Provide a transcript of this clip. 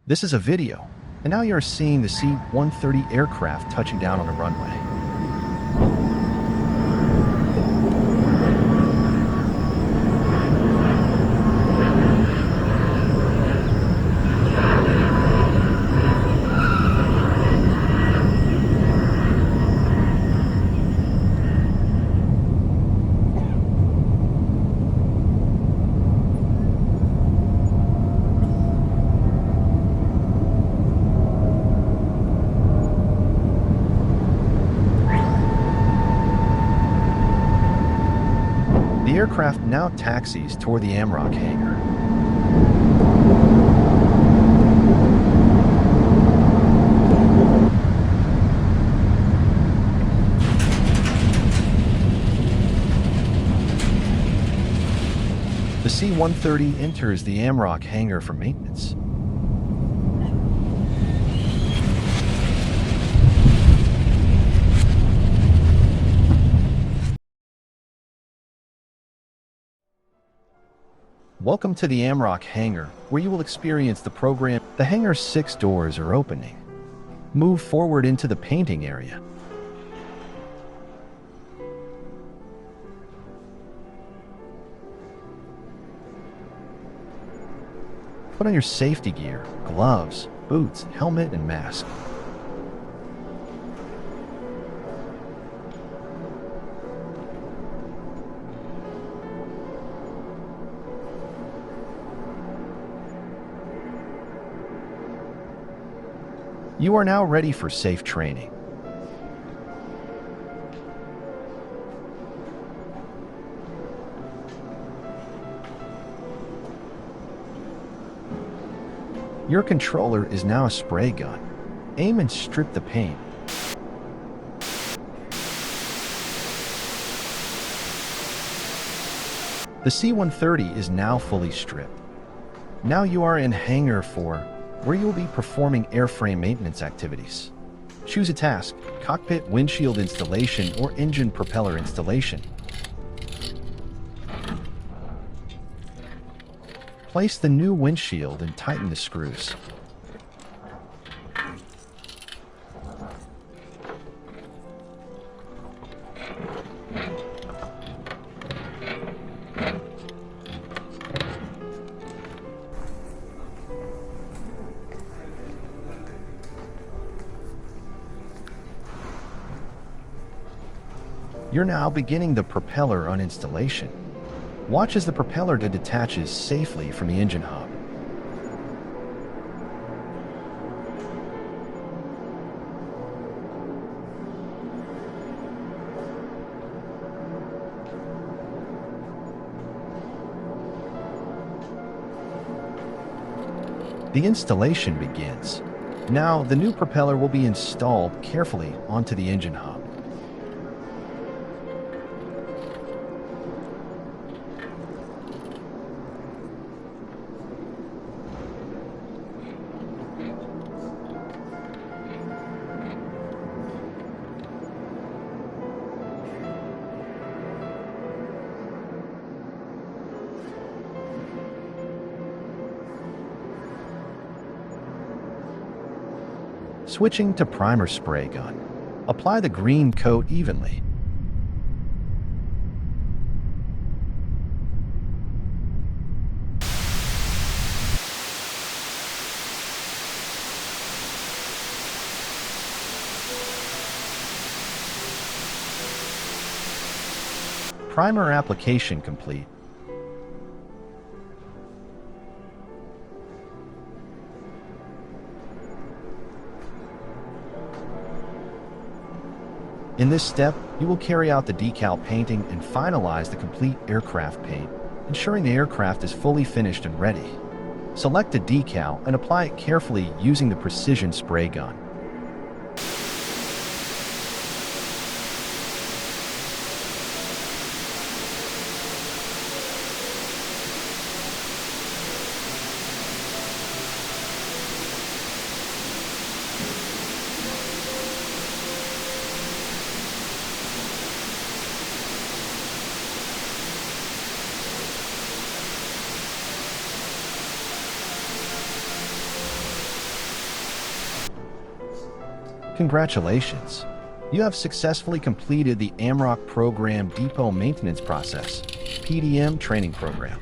This is a video, and now you're seeing the C-130 aircraft touching down on the runway. The aircraft now taxis toward the AMROC hangar. The C-130 enters the AMROC hangar for maintenance. Welcome to the AMROC hangar, where you will experience the program. The hangar's 6 doors are opening. Move forward into the painting area. Put on your safety gear, gloves, boots, helmet, and mask. You are now ready for safe training. Your controller is now a spray gun. Aim and strip the paint. The C-130 is now fully stripped. Now you are in Hangar 4, where you will be performing airframe maintenance activities. Choose a task: cockpit windshield installation or engine propeller installation. Place the new windshield and tighten the screws. You're now beginning the propeller uninstallation. Watch as the propeller detaches safely from the engine hub. The installation begins. Now, the new propeller will be installed carefully onto the engine hub. Switching to primer spray gun. Apply the green coat evenly. Primer application complete. In this step, you will carry out the decal painting and finalize the complete aircraft paint, ensuring the aircraft is fully finished and ready. Select a decal and apply it carefully using the precision spray gun. Congratulations! You have successfully completed the AMROC Program Depot Maintenance Process (PDM) training program.